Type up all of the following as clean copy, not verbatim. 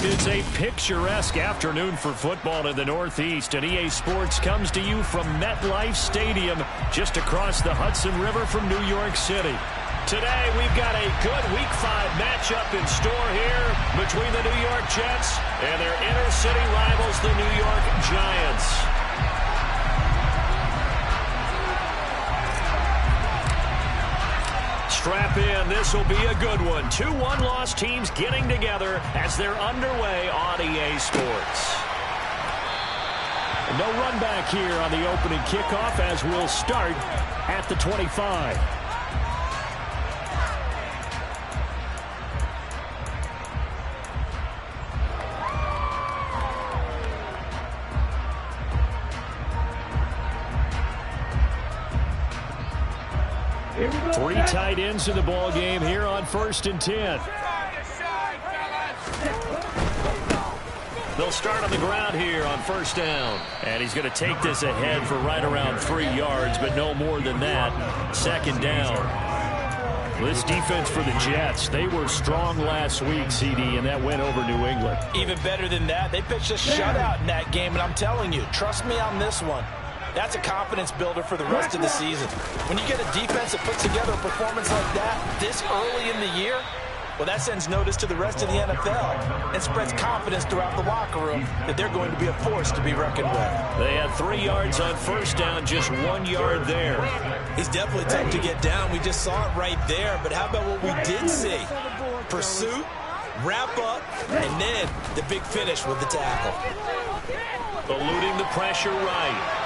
It's a picturesque afternoon for football in the Northeast, and EA Sports comes to you from MetLife Stadium, just across the Hudson River from New York City. Today, we've got a good Week 5 matchup in store here between the New York Jets and their inner-city rivals, the New York Giants. Strap in. This will be a good one. Two one-loss teams getting together as they're underway on EA Sports. No run back here on the opening kickoff as we'll start at the 25. Three tight ends in the ball game here on 1st and 10. They'll start on the ground here on 1st down. And he's going to take this ahead for right around 3 yards, but no more than that. 2nd down. This defense for the Jets, they were strong last week, CD, and that went over New England. Even better than that, they pitched a shutout in that game, and I'm telling you, trust me on this one. That's a confidence builder for the rest of the season. When you get a defense that puts together a performance like that this early in the year, well, that sends notice to the rest of the NFL and spreads confidence throughout the locker room that they're going to be a force to be reckoned with. They had 3 yards on 1st down, just 1 yard there. He's definitely tough to get down. We just saw it right there. But how about what we did see? Pursuit, wrap up, and then the big finish with the tackle. Eluding the pressure right.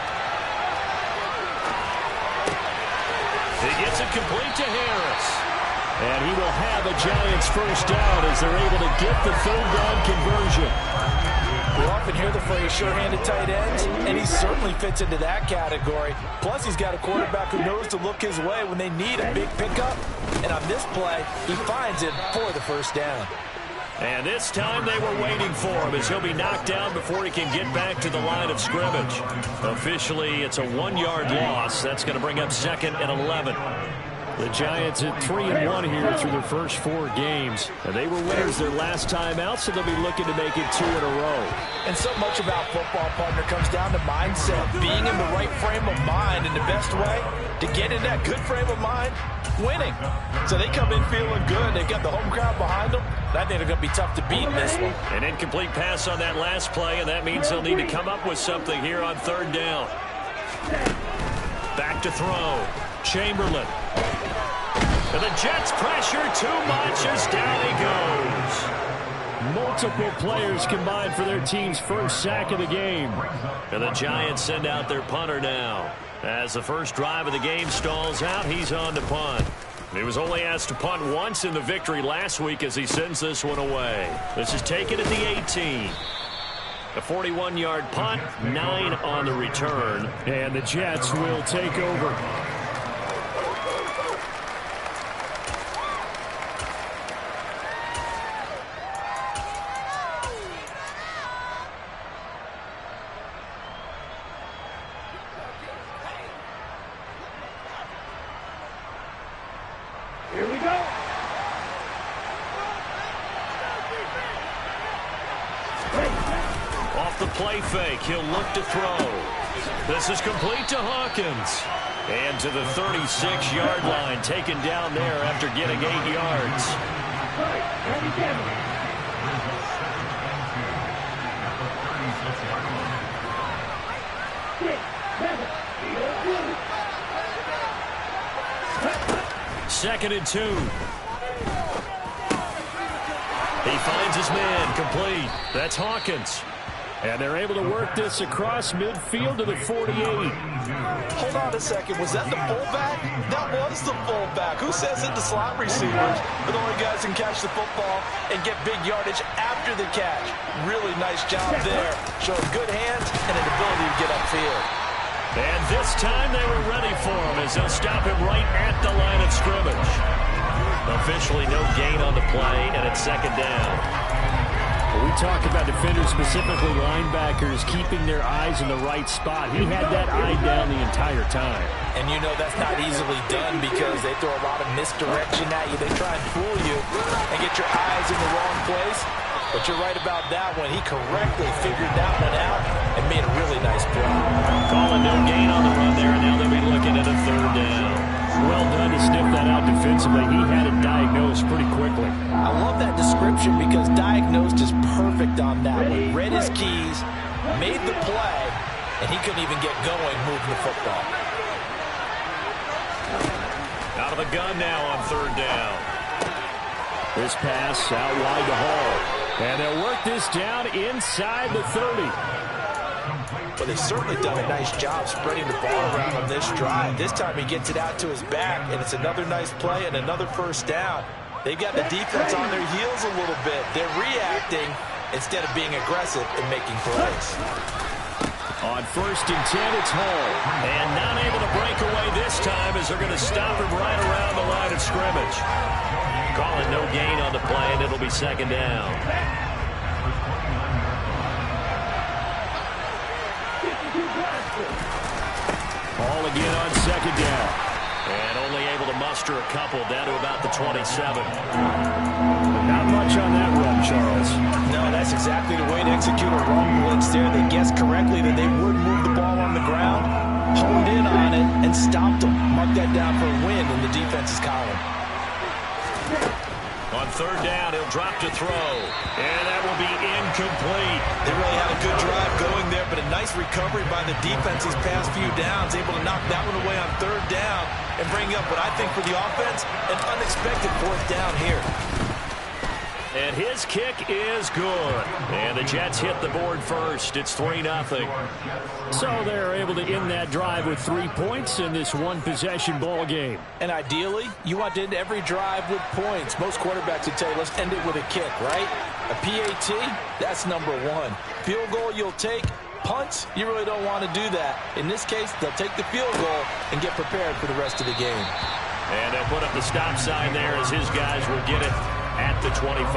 He gets it complete to Harris. And he will have a Giants 1st down as they're able to get the 3rd down conversion. We often hear the phrase sure-handed tight ends, and he certainly fits into that category. Plus, he's got a quarterback who knows to look his way when they need a big pickup. And on this play, he finds it for the 1st down. And this time they were waiting for him as he'll be knocked down before he can get back to the line of scrimmage. Officially, it's a 1-yard loss. That's going to bring up 2nd and 11. The Giants at 3-1 here through their first 4 games. And they were winners their last time out, so they'll be looking to make it 2 in a row. And so much about football, partner, comes down to mindset. Being in the right frame of mind, and the best way to get in that good frame of mind, winning. So they come in feeling good. They got the home crowd behind them. I think they're going to be tough to beat in this one. An incomplete pass on that last play, and that means they'll need to come up with something here on 3rd down. Back to throw. Chamberlain. And the Jets pressure too much as down he goes. Multiple players combined for their team's first sack of the game. And the Giants send out their punter now. As the first drive of the game stalls out, he's on to punt. He was only asked to punt once in the victory last week as he sends this one away. This is taken at the 18. A 41-yard punt, 9 on the return. And the Jets will take over. Here we go. Off the play fake, he'll look to throw. This is complete to Hawkins. And to the 36-yard line, taken down there after getting 8 yards. Second and 2. He finds his man, complete. That's Hawkins. And they're able to work this across midfield to the 48. Hold on a second. Was that the fullback? That was the fullback. Who says that the slot receivers are the only guys who can catch the football and get big yardage after the catch? Really nice job there. Showing good hands and an ability to get upfield. And this time they were ready for him as they'll stop him right at the line of scrimmage. Officially no gain on the play, and it's 2nd down. We talk about defenders, specifically linebackers, keeping their eyes in the right spot. He had that eye down the entire time. And you know that's not easily done because they throw a lot of misdirection at you. They try and fool you and get your eyes in the wrong place. But you're right about that one. He correctly figured that one out and made a really nice play. Calling no gain on the run there, and now they'll be looking at a third down. Well done to sniff that out defensively. He had it diagnosed pretty quickly. I love that description because diagnosed is perfect on that one. Read his keys, made the play, and he couldn't even get going moving the football. Out of the gun now on third down. This pass out wide to Hall. And they'll work this down inside the 30. But they've certainly done a nice job spreading the ball around on this drive. This time he gets it out to his back, and it's another nice play and another first down. They've got the defense on their heels a little bit. They're reacting instead of being aggressive and making plays. On 1st and 10, it's Hall. And not able to break away this time as they're going to stop him right around the line of scrimmage. Calling no gain on the play, and it'll be second down. Hall again on second down. And only able to muster a couple down to about the 27. Not much on that run, Charles. No, that's exactly the way to execute a run blitz there. They guessed correctly that they would move the ball on the ground, honed in on it, and stopped them. Mark that down for a win in the defense's column. On third down, he'll drop to throw. And that will be incomplete. They really had a good drive going there, but a nice recovery by the defense these past few downs, able to knock that one away on third down and bring up what I think for the offense, an unexpected fourth down here. And his kick is good. And the Jets hit the board first. It's 3-0. So they're able to end that drive with 3 points in this one-possession ball game. And ideally, you want to end every drive with points. Most quarterbacks would tell you, let's end it with a kick, right? A PAT, that's number one. Field goal you'll take. Punts, you really don't want to do that. In this case, they'll take the field goal and get prepared for the rest of the game. And they'll put up the stop sign there as his guys will get it at the 25.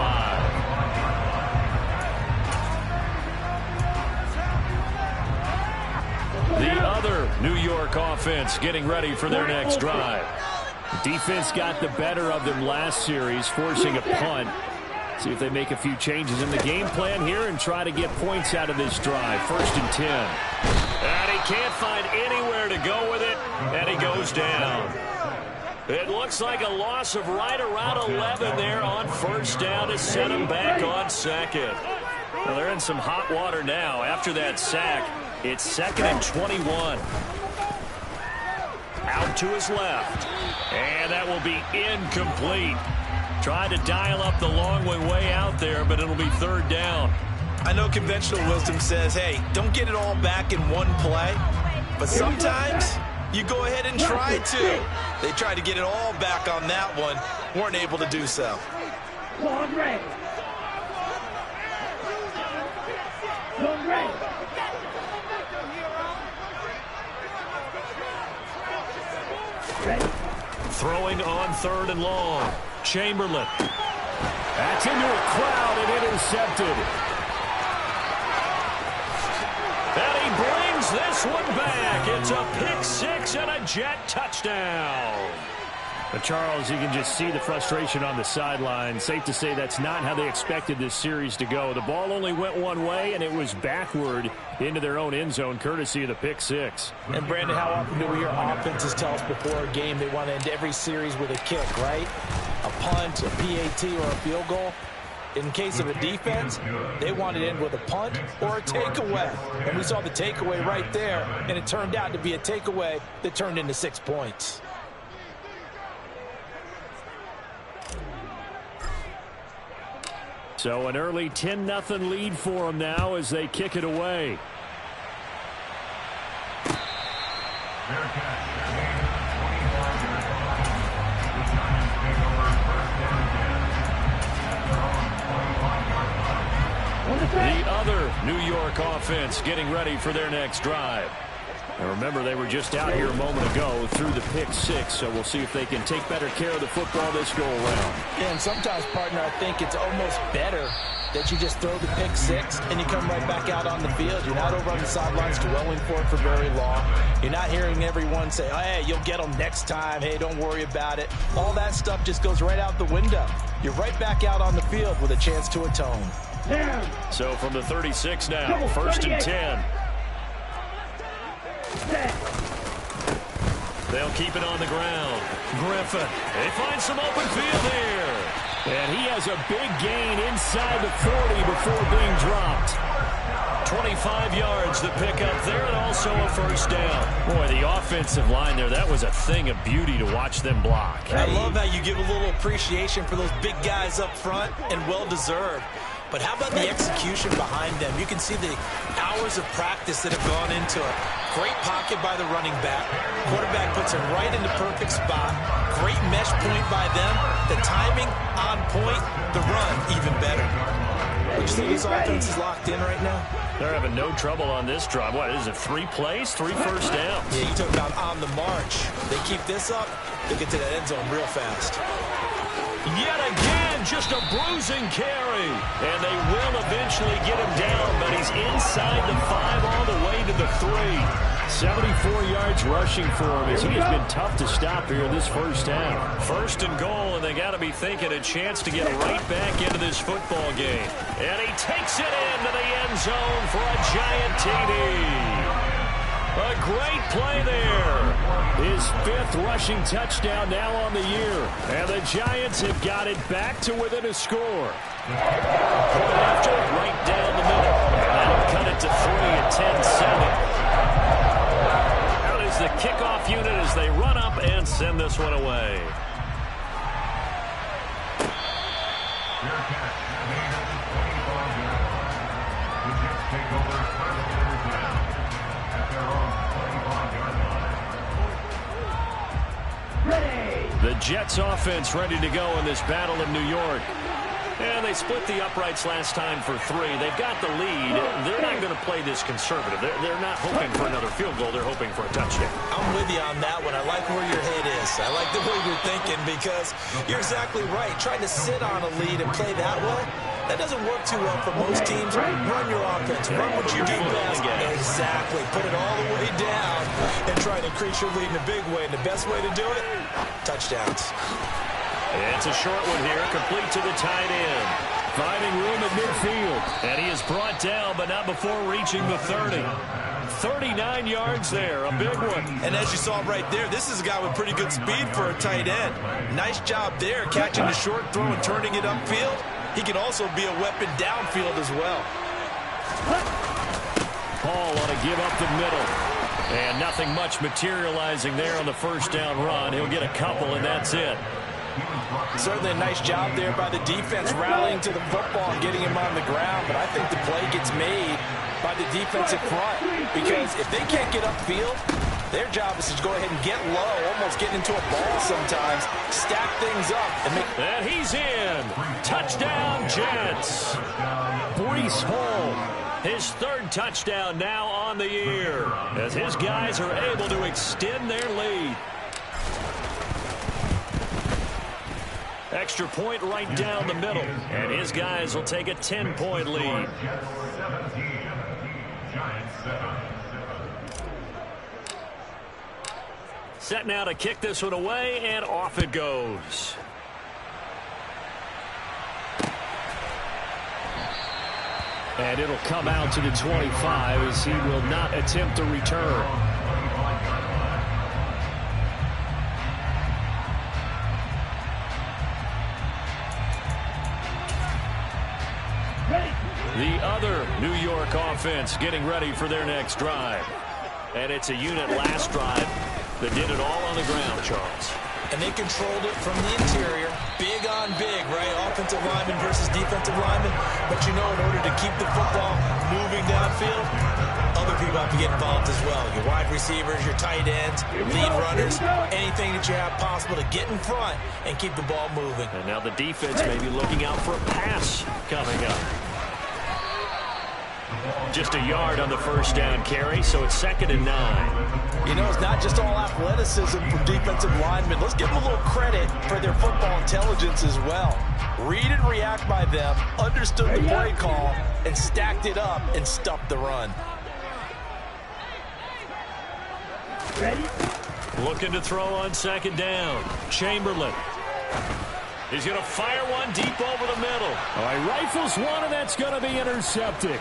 The other New York offense getting ready for their next drive. Defense got the better of them last series, forcing a punt. See if they make a few changes in the game plan here and try to get points out of this drive. 1st and 10. And he can't find anywhere to go with it, and he goes down. It looks like a loss of right around 11 there on first down to set him back on second. Well, they're in some hot water now. After that sack, it's 2nd and 21. Out to his left. And that will be incomplete. Tried to dial up the long way out there, but it'll be third down. I know conventional wisdom says, hey, don't get it all back in one play. But sometimes you go ahead and try to. They tried to get it all back on that one. Weren't able to do so. Throwing on 3rd and long. Chamberlain. That's into a crowd and intercepted. And he brings this one back. It's a pick six and a Jet touchdown. But Charles, you can just see the frustration on the sideline. Safe to say that's not how they expected this series to go. The ball only went one way, and it was backward into their own end zone, courtesy of the pick six. And, Brandon, how often do we hear offenses tell us before a game they want to end every series with a kick, right? A punt, a PAT, or a field goal. In case of a defense, they want to end with a punt or a takeaway. And we saw the takeaway right there, and it turned out to be a takeaway that turned into 6 points. So an early 10-0 lead for them now as they kick it away. The other New York offense getting ready for their next drive. And remember, they were just out here a moment ago through the pick six, so we'll see if they can take better care of the football this go-around. Yeah, and sometimes, partner, I think it's almost better that you just throw the pick six and you come right back out on the field. You're not over on the sidelines dwelling for it for very long. You're not hearing everyone say, oh, hey, you'll get them next time. Hey, don't worry about it. All that stuff just goes right out the window. You're right back out on the field with a chance to atone. So from the 36 now, first and 10. They'll keep it on the ground. Griffin, they find some open field here. And he has a big gain inside the 40 before being dropped. 25 yards the pickup there, and also a first down. Boy, the offensive line there, that was a thing of beauty to watch them block. I love how you give a little appreciation for those big guys up front, and well-deserved. But how about the execution behind them? You can see the hours of practice that have gone into it. Great pocket by the running back. Quarterback puts him right in the perfect spot. Great mesh point by them. The timing on point. The run even better. Would you think this offense is locked in right now? They're having no trouble on this drive. What is it, 3 plays, 3 first downs? Yeah, you talk about on the march. They keep this up, they get to that end zone real fast. Yet again, just a bruising carry. And they will eventually get him down, but he's inside the 5 all the way to the 3. 74 yards rushing for him as he has been tough to stop here in this first half. First and goal, and they got to be thinking a chance to get right back into this football game. And he takes it into the end zone for a giant TD. A great play there. His 5th rushing touchdown now on the year. And the Giants have got it back to within a score. Point after it right down the middle. That'll cut it to 3 at 10-7. Out is the kickoff unit as they run up and send this one away. The Jets offense ready to go in this battle of New York. And they split the uprights last time for 3. They've got the lead. They're not going to play this conservative. They're not hoping for another field goal. They're hoping for a touchdown. I'm with you on that one. I like where your head is. I like the way you're thinking because you're exactly right. Trying to sit on a lead and play that way, that doesn't work too well for most teams. Run your offense. Run what you do best. Exactly. Put it all the way down and try to increase your lead in a big way. And the best way to do it, touchdowns. It's a short one here, complete to the tight end. Finding room at midfield. And he is brought down, but not before reaching the 30. 39 yards there, a big one. And as you saw right there, this is a guy with pretty good speed for a tight end. Nice job there, catching the short throw and turning it upfield. He can also be a weapon downfield as well. Paul ought to give up the middle. And nothing much materializing there on the first down run. He'll get a couple, and that's it. Certainly a nice job there by the defense rallying to the football and getting him on the ground, but I think the play gets made by the defensive front because if they can't get upfield, their job is to go ahead and get low, almost getting into a ball sometimes, stack things up. And he's in. Touchdown, Jets. Breece Hall, his 3rd touchdown now on the year as his guys are able to extend their lead. Extra point right down the middle. And his guys will take a 10-point lead. Set now to kick this one away, and off it goes. And it'll come out to the 25 as he will not attempt to return. The other New York offense getting ready for their next drive. And it's a unit last drive that did it all on the ground, Charles. And they controlled it from the interior. Big on big, right? Offensive lineman versus defensive lineman. But you know, in order to keep the football moving downfield, other people have to get involved as well. Your wide receivers, your tight ends, lead runners, anything that you have possible to get in front and keep the ball moving. And now the defense may be looking out for a pass coming up. Just a yard on the first down carry, so it's 2nd and 9. You know, it's not just all athleticism from defensive linemen. Let's give them a little credit for their football intelligence as well. Read and react by them, understood the play call, and stacked it up and stuffed the run. Looking to throw on 2nd down. Chamberlain. He's going to fire one deep over the middle. All right, rifles one, and that's going to be intercepted.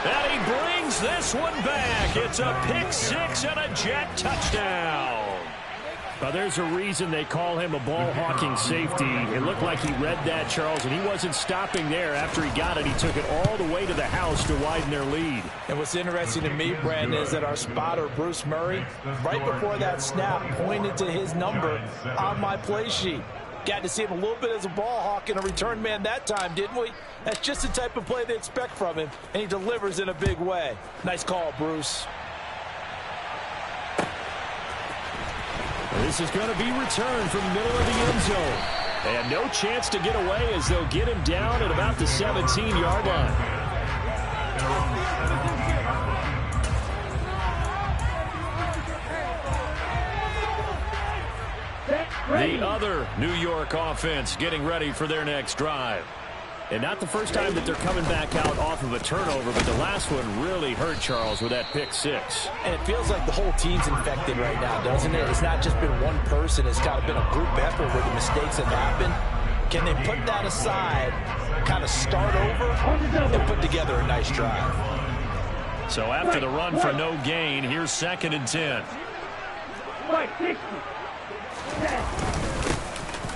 And he brings this one back. It's a pick six and a Jet touchdown. There's a reason they call him a ball-hawking safety. It looked like he read that, Charles, and he wasn't stopping there. After he got it, he took it all the way to the house to widen their lead. And what's interesting to me, Brandon, is that our spotter, Bruce Murray, right before that snap, pointed to his number on my play sheet. Got to see him a little bit as a ball hawk and a return man that time, didn't we? That's just the type of play they expect from him, and he delivers in a big way. Nice call, Bruce. This is going to be returned from the middle of the end zone. And no chance to get away as they'll get him down at about the 17-yard line. The other New York offense getting ready for their next drive. And not the first time that they're coming back out off of a turnover, but the last one really hurt, Charles, with that pick six. And it feels like the whole team's infected right now, doesn't it? It's not just been one person. It's kind of been a group effort where the mistakes have happened. Can they put that aside, kind of start over, and put together a nice drive? So after the run for no gain, here's 2nd and 10.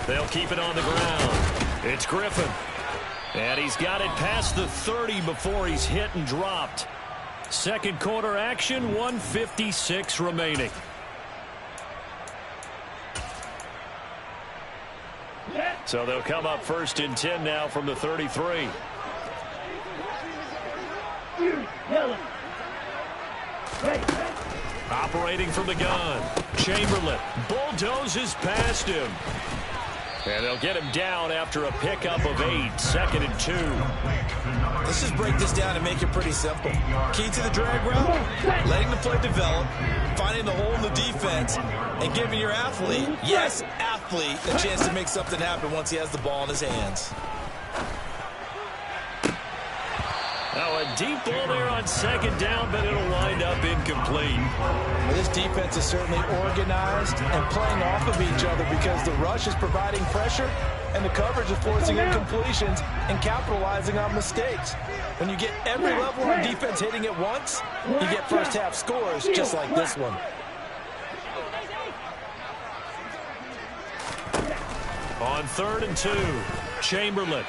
They'll keep it on the ground. It's Griffin. And he's got it past the 30 before he's hit and dropped. Second quarter action, 1:56 remaining. So they'll come up 1st and 10 now from the 33. Operating from the gun. Chamberlain bulldozes past him. And they'll get him down after a pickup of 8, 2nd and 2. Let's just break this down and make it pretty simple. Key to the drag route, letting the play develop, finding the hole in the defense, and giving your athlete, yes, athlete, a chance to make something happen once he has the ball in his hands. Now a deep ball there on 2nd down, but it'll wind up incomplete. Well, this defense is certainly organized and playing off of each other because the rush is providing pressure and the coverage is forcing incompletions and capitalizing on mistakes. When you get every level on defense hitting at once, you get first half scores just like this one. On 3rd and 2, Chamberlain.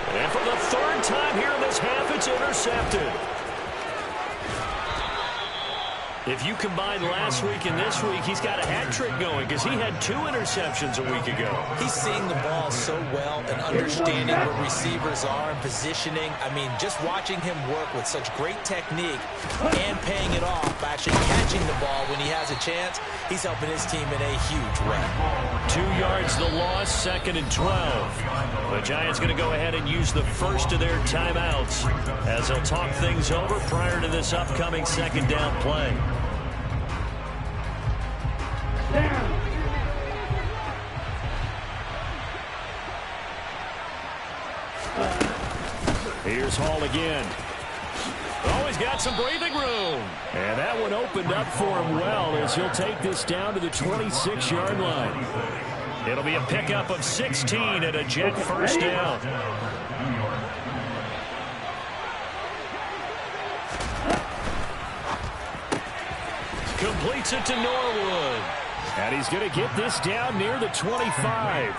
And for the 3rd time here in this half, it's intercepted. If you combine last week and this week, he's got a hat trick going because he had 2 interceptions a week ago. He's seeing the ball so well and understanding where receivers are and positioning. I mean, just watching him work with such great technique and paying it off by actually catching the ball when he has a chance, he's helping his team in a huge way. 2 yards the loss, 2nd and 12. The Giants going to go ahead and use the first of their timeouts as they'll talk things over prior to this upcoming 2nd down play. Here's Hall again. Oh, he's got some breathing room. And that one opened up for him well as he'll take this down to the 26-yard line. It'll be a pickup of 16 and a Jet first down. Completes it to Norwood. And he's going to get this down near the 25.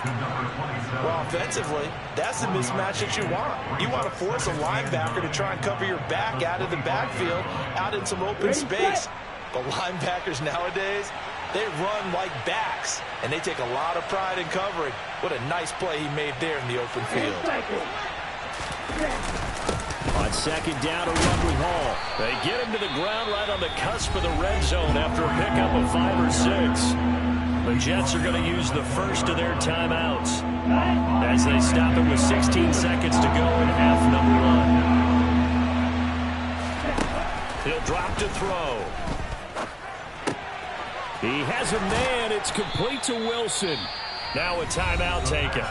Well, offensively, that's the mismatch that you want. You want to force a linebacker to try and cover your back out of the backfield, out in some open space. But linebackers nowadays, they run like backs, and they take a lot of pride in covering. What a nice play he made there in the open field. On 2nd down, a run with Hall. They get him to the ground right on the cusp of the red zone after a pickup of 5 or 6. The Jets are going to use the first of their timeouts as they stop it with 16 seconds to go in half number 1. He'll drop to throw. He has a man. It's complete to Wilson. Now a timeout taken.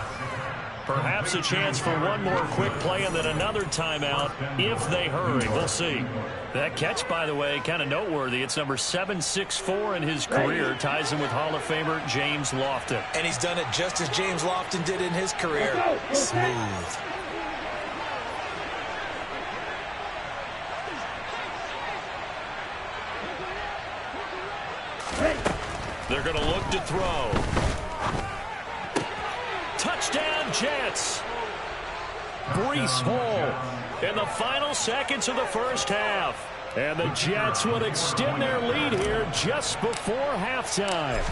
Perhaps a chance for one more quick play and then another timeout if they hurry. We'll see. That catch, by the way, kind of noteworthy. It's number 764 in his career. Ties him with Hall of Famer James Lofton. And he's done it just as James Lofton did in his career. Smooth. They're going to look to throw. Touchdown, Jets. Breece Hall in the final seconds of the first half. And the Jets would extend their lead here just before halftime.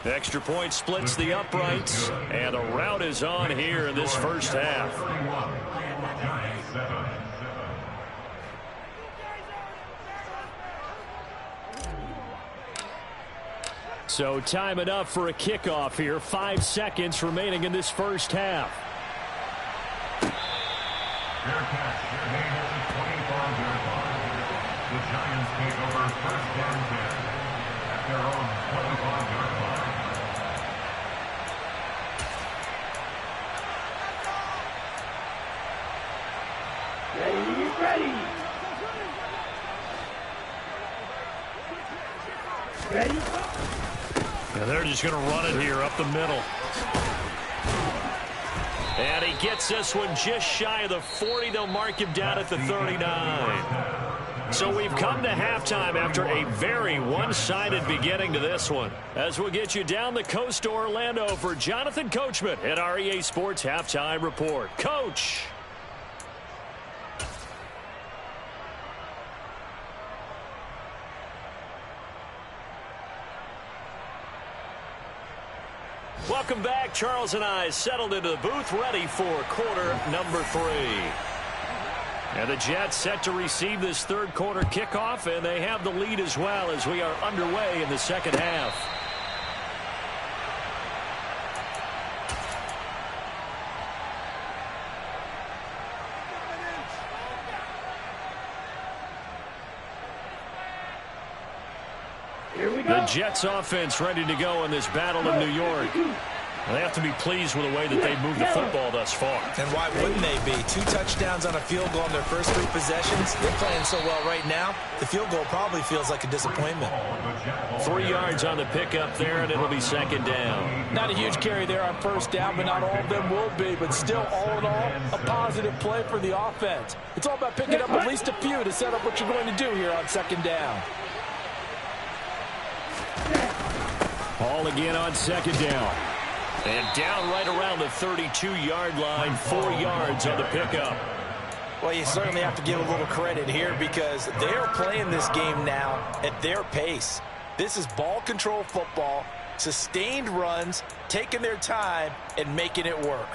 Extra point splits the uprights, and a rout is on here in this first half. So time enough for a kickoff here. 5 seconds remaining in this first half. Fair catch. Their gain is a 25-yard line. The Giants take over first and 10 at their own 25-yard line. Ready? And they're just going to run it here up the middle. And he gets this one just shy of the 40. They'll mark him down at the 39. So we've come to halftime after a very one-sided beginning to this one. As we'll get you down the coast to Orlando for Jonathan Coachman at our EA Sports Halftime Report. Coach. Welcome back. Charles and I settled into the booth, ready for quarter number 3. And the Jets set to receive this third quarter kickoff, and they have the lead as well as we are underway in the second half. The Jets offense ready to go in this battle in New York. They have to be pleased with the way that they've moved the football thus far. And why wouldn't they be? 2 touchdowns on a field goal in their first 3 possessions. They're playing so well right now, the field goal probably feels like a disappointment. 3 yards on the pickup there, and it'll be second down. Not a huge carry there on first down, but not all of them will be. But still, all in all, a positive play for the offense. It's all about picking up at least a few to set up what you're going to do here on second down. Hall again on second down. And down right around the 32-yard line, 4 yards on the pickup. Well, you certainly have to give a little credit here because they're playing this game now at their pace. This is ball control football, sustained runs, taking their time, and making it work.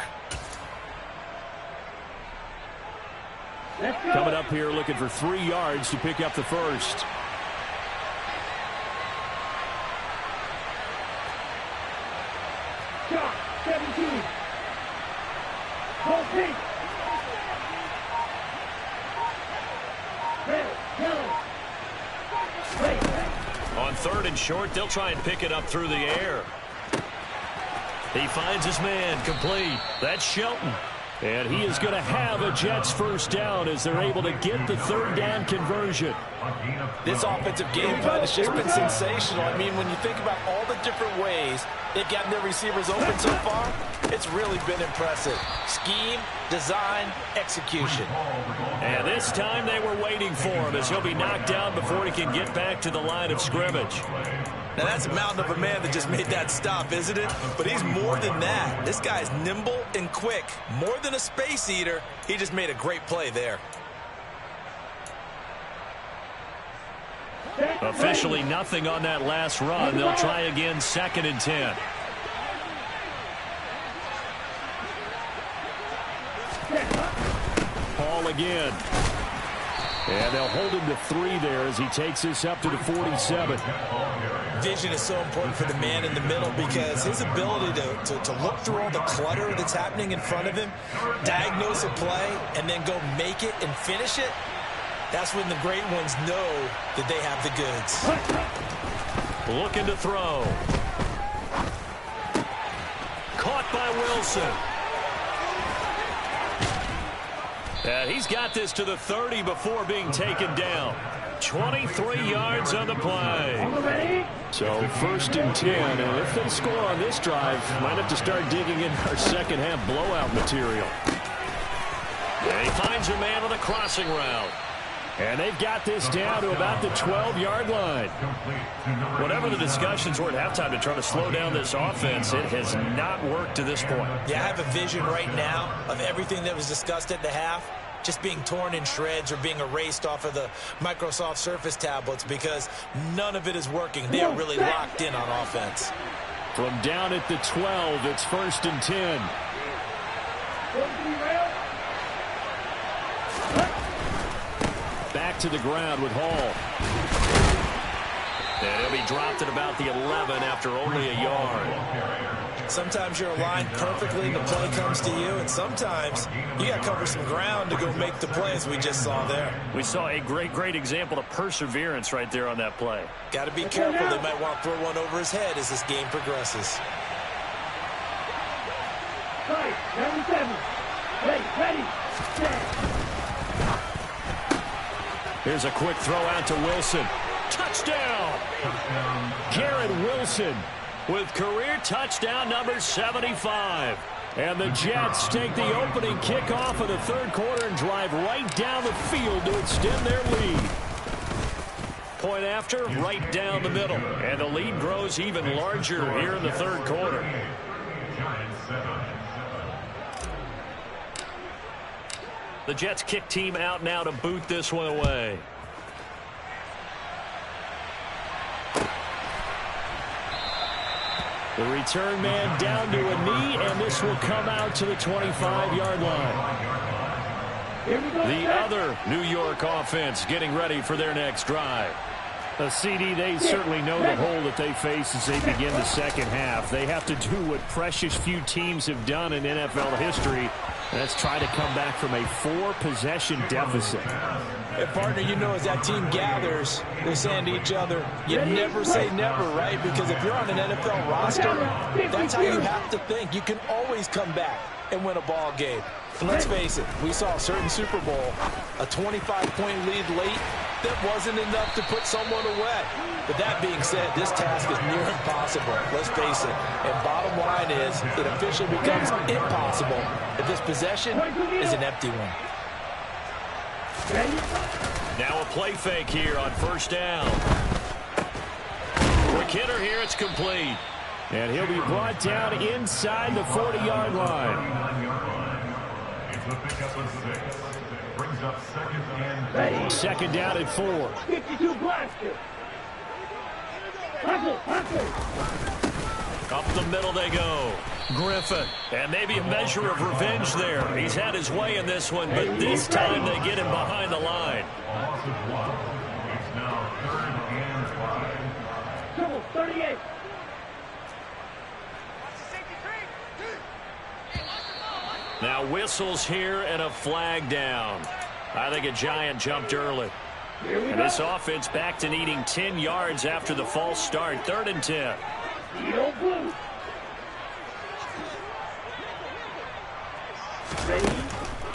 Coming up here looking for 3 yards to pick up the first. Shot, 17. Hold pink. Red, yellow. On third and short, they'll try and pick it up through the air. He finds his man, complete. That's Shelton. And he is going to have a Jets first down as they're able to get the third down conversion. This offensive game plan has just been sensational. I mean, when you think about all the different ways they've gotten their receivers open so far, it's really been impressive. Scheme, design, execution. And this time they were waiting for him as he'll be knocked down before he can get back to the line of scrimmage. Now, that's a mountain of a man that just made that stop, isn't it? But he's more than that. This guy's nimble and quick. More than a space eater, he just made a great play there. Officially nothing on that last run. They'll try again, second and 10. Hall again. And they'll hold him to 3 there as he takes this up to the 47. Vision is so important for the man in the middle because his ability to look through all the clutter that's happening in front of him, diagnose a play, and then go make it and finish it, that's when the great ones know that they have the goods. Looking to throw. by Wilson. And he's got this to the 30 before being taken down. 23 yards on the play. So 1st and 10, and if they score on this drive, might have to start digging in our second half blowout material. And he finds a man on the crossing route. And they've got this down to about the 12-yard line. Whatever the discussions were at halftime to try to slow down this offense, it has not worked to this point. Yeah, I have a vision right now of everything that was discussed at the half just being torn in shreds or being erased off of the Microsoft Surface tablets because none of it is working. They are really locked in on offense. From down at the 12, it's 1st and 10. Back to the ground with Hall. And he'll be dropped at about the 11 after only a yard. Sometimes you're aligned perfectly and the play comes to you, and sometimes you got to cover some ground to go make the plays we just saw there. We saw a great example of perseverance right there on that play. Got to be careful. They might want to throw one over his head as this game progresses. Number 7. Ready, set. Here's a quick throw out to Wilson. Touchdown! Garrett Wilson with career touchdown number 75. And the Jets take the opening kickoff of the third quarter and drive right down the field to extend their lead. Point after, right down the middle. And the lead grows even larger here in the third quarter. The Jets kick team out now to boot this one away. The return man down to a knee, and this will come out to the 25-yard line. The other New York offense getting ready for their next drive. A CD, they certainly know the hole that they face as they begin the second half. They have to do what precious few teams have done in NFL history. That's try to come back from a 4-possession deficit. And partner, you know, as that team gathers, they're saying to each other, you never say never, right? Because if you're on an NFL roster, that's how you have to think. You can always come back and win a ball game. And let's face it, we saw a certain Super Bowl, a 25-point lead late, that wasn't enough to put someone away. But that being said, this task is near impossible. Let's face it. And bottom line is, it officially becomes impossible if this possession is an empty one. Now a play fake here on first down. For Kidder here, it's complete. And he'll be brought down inside the 40-yard line. Brings up 2nd and 10. Second down at 4. 52 blaster. Up the middle they go. Griffin. And maybe a measure of revenge there. He's had his way in this one, but this time they get him behind the line. Loss of 1. It's now 3rd and 5. 38. Now whistles here and a flag down. I think a giant jumped early. And this offense back to needing 10 yards after the false start. 3rd and 10.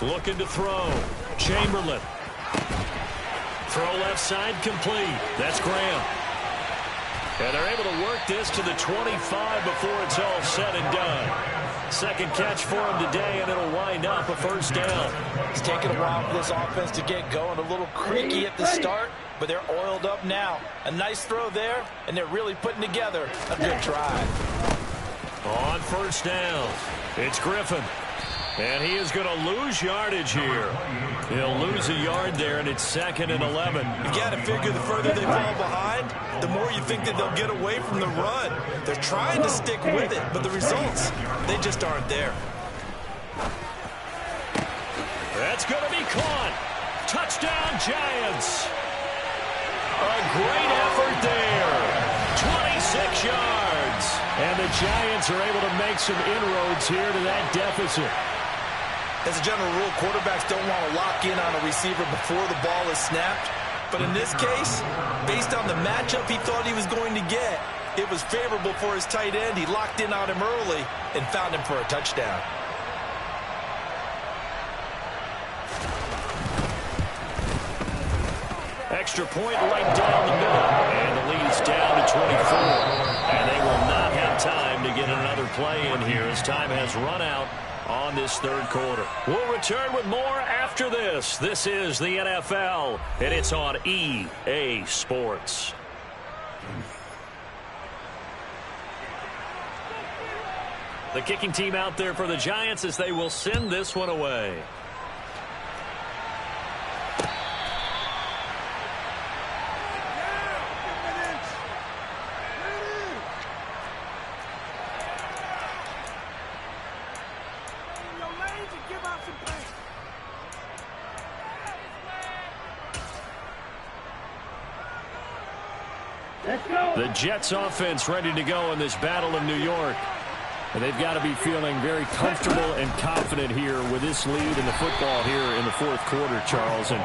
Looking to throw. Chamberlain. Throw left side complete. That's Graham. And they're able to work this to the 25 before it's all said and done. Second catch for him today, and it'll wind up a first down. It's taken a while for this offense to get going. A little creaky at the start, but they're oiled up now. A nice throw there, and they're really putting together a good drive. On first down, it's Griffin. And he is going to lose yardage here. He'll lose a yard there, and it's 2nd and 11. You got to figure the further they fall behind, the more you think that they'll get away from the run. They're trying to stick with it, but the results, they just aren't there. That's going to be caught. Touchdown, Giants. A great effort there. 26 yards. And the Giants are able to make some inroads here to that deficit. As a general rule, quarterbacks don't want to lock in on a receiver before the ball is snapped. But in this case, based on the matchup he thought he was going to get, It was favorable for his tight end. He locked in on him early and found him for a touchdown. Extra point right down the middle. And the lead is down to 24. And they will not have time to get another play in here as time has run out on this third quarter. We'll return with more after this. This is the NFL, and it's on EA Sports. The kicking team out there for the Giants as they will send this one away. The Jets offense ready to go in this battle in New York. And they've got to be feeling very comfortable and confident here with this lead in the football here in the fourth quarter, Charles. And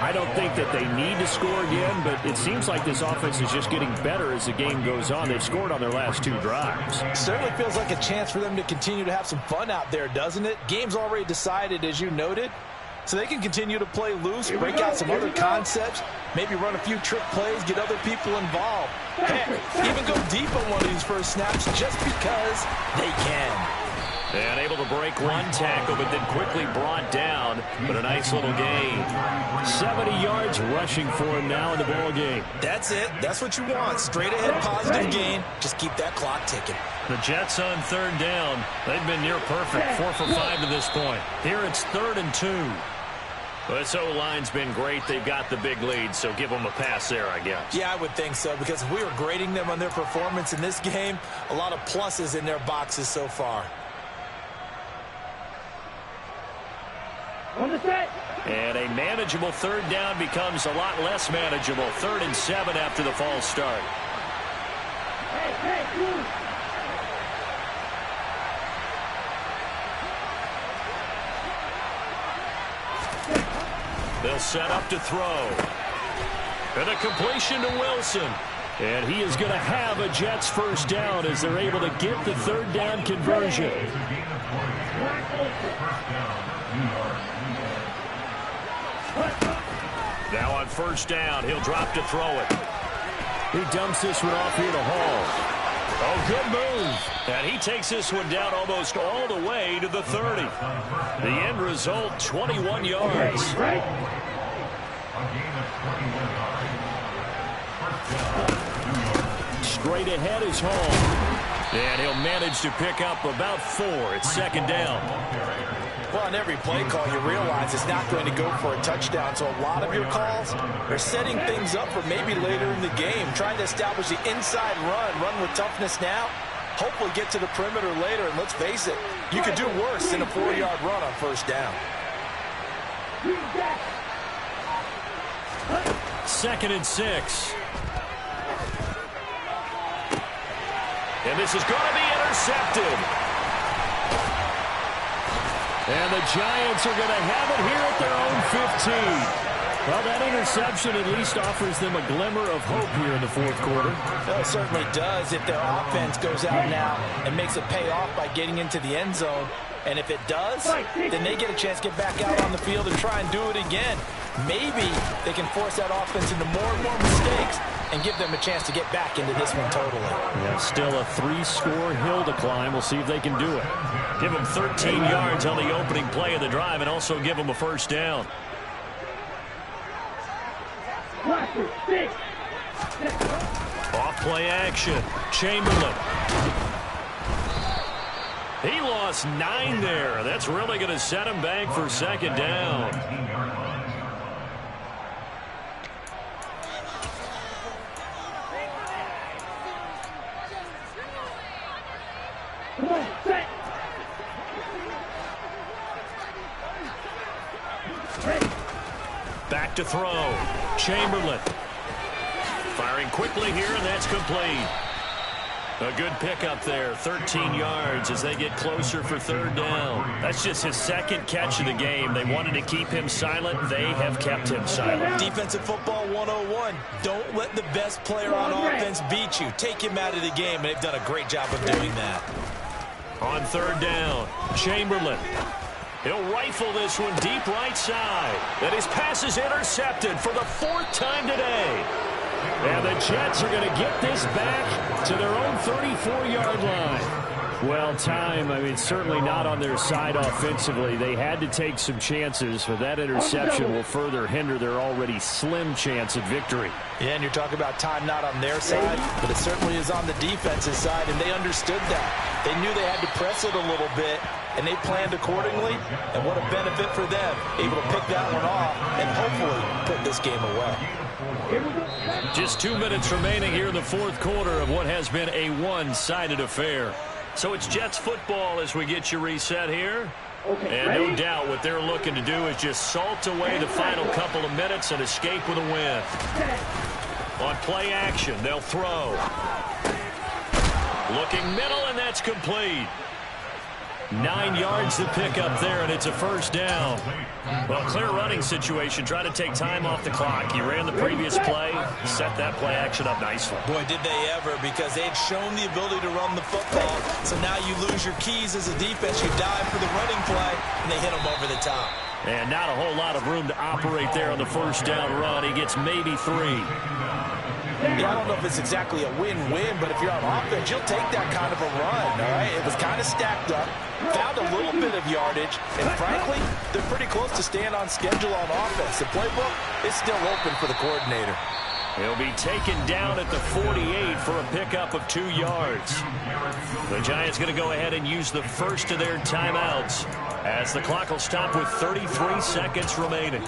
I don't think that they need to score again, but it seems like this offense is just getting better as the game goes on. They've scored on their last 2 drives. Certainly feels like a chance for them to continue to have some fun out there, doesn't it? Game's already decided, as you noted. So they can continue to play loose, break out some other concepts, maybe run a few trick plays, get other people involved. Heck, even go deep on one of these first snaps just because they can. And able to break one tackle, but then quickly brought down. But a nice little gain. 70 yards rushing for him now in the ball game. That's it. That's what you want. Straight ahead positive gain. Just keep that clock ticking. The Jets on third down. They've been near perfect. 4 for 5 to this point. Here it's 3rd and 2. Well, this O-line's been great. They've got the big lead, so give them a pass there, I guess. Yeah, I would think so, because if we were grading them on their performance in this game, a lot of pluses in their boxes so far. On the set. And a manageable third down becomes a lot less manageable. 3rd and 7 after the false start. Hey, move. They'll set up to throw. And a completion to Wilson. And he is going to have a Jets first down as they're able to get the third down conversion. Now on first down, he'll drop to throw it. He dumps this one off here to Hall. Oh, good move. And he takes this one down almost all the way to the 30. The end result, 21 yards. Straight ahead is Hall. And he'll manage to pick up about 4. It's 2nd down. Well, on every play call, you realize it's not going to go for a touchdown. So a lot of your calls are setting things up for maybe later in the game, trying to establish the inside run with toughness now, hopefully get to the perimeter later. And let's face it, you could do worse than a 4-yard run on first down. 2nd and 6. And this is going to be intercepted. And the Giants are going to have it here at their own 15. Well, that interception at least offers them a glimmer of hope here in the fourth quarter. Well, it certainly does if their offense goes out now and makes it pay off by getting into the end zone. And if it does, then they get a chance to get back out on the field and try and do it again. Maybe they can force that offense into more and more mistakes and give them a chance to get back into this one totally. Yeah, still a 3-score hill to climb. We'll see if they can do it. Give them 13 yards on the opening play of the drive and also give them a first down. Off play action. Chamberlain. He lost 9 there. That's really going to set him back for 2nd down. Back to throw. Chamberlain. Firing quickly here, and that's complete. A good pickup there, 13 yards as they get closer for third down. That's just his second catch of the game. They wanted to keep him silent. They have kept him silent. Defensive football 101. Don't let the best player on offense beat you. Take him out of the game, and they've done a great job of doing that. On third down, Chamberlain. He'll rifle this one deep right side. And his pass is intercepted for the fourth time today. And the Jets are going to get this back to their own 34-yard line. Well, certainly not on their side offensively. They had to take some chances, but that interception will further hinder their already slim chance at victory. Yeah, and you're talking about time not on their side, but it certainly is on the defensive side, and they understood that. They knew they had to press it a little bit, and they planned accordingly, and what a benefit for them, able to pick that one off and hopefully put this game away. Just 2 minutes remaining here in the fourth quarter of what has been a one-sided affair. So it's Jets football as we get you reset here. And no doubt what they're looking to do is just salt away the final couple of minutes and escape with a win. On play action, they'll throw. Looking middle, and that's complete. 9 yards to pick up there, and it's a first down. Well, clear running situation. Try to take time off the clock. You ran the previous play, set that play action up nicely. Boy, did they ever, because they had shown the ability to run the football. So now you lose your keys as a defense. You dive for the running play, and they hit them over the top. And not a whole lot of room to operate there on the first down run. He gets maybe 3. Yeah, I don't know if it's exactly a win-win, but if you're on offense, you'll take that kind of a run, all right? It was kind of stacked up, found a little bit of yardage, and frankly, they're pretty close to staying on schedule on offense. The playbook is still open for the coordinator. He'll be taken down at the 48 for a pickup of 2 yards. The Giants going to go ahead and use the first of their timeouts as the clock will stop with 33 seconds remaining.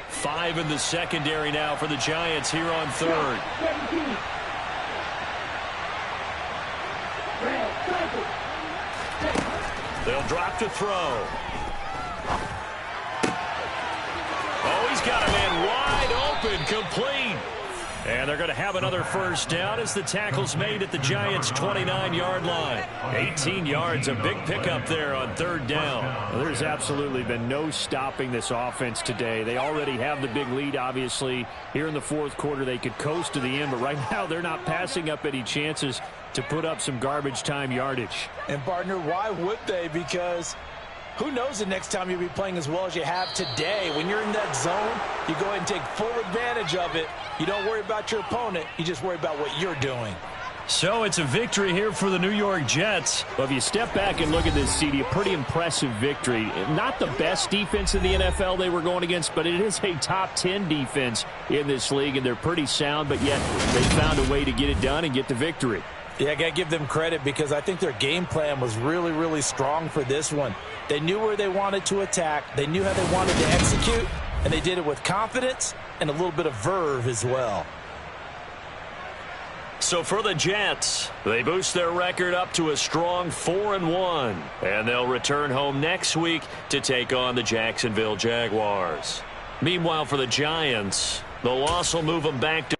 5 in the secondary now for the Giants here on third. They'll drop to throw. Oh, he's got a man wide open, complete. And they're going to have another first down as the tackle's made at the Giants' 29-yard line. 18 yards, a big pickup there on third down. Well, there's absolutely been no stopping this offense today. They already have the big lead, obviously. Here in the fourth quarter, they could coast to the end, but right now they're not passing up any chances to put up some garbage time yardage. And, partner, why would they? Because who knows the next time you'll be playing as well as you have today. When you're in that zone, you go ahead and take full advantage of it. You don't worry about your opponent. You just worry about what you're doing. So it's a victory here for the New York Jets. Well, if you step back and look at this, CD, a pretty impressive victory. Not the best defense in the NFL they were going against, but it is a top 10 defense in this league, and they're pretty sound, but yet they found a way to get it done and get the victory. Yeah, I got to give them credit because I think their game plan was really, really strong for this one. They knew where they wanted to attack. They knew how they wanted to execute, and they did it with confidence and a little bit of verve as well. So for the Jets, they boost their record up to a strong 4-1, and they'll return home next week to take on the Jacksonville Jaguars. Meanwhile, for the Giants, the loss will move them back to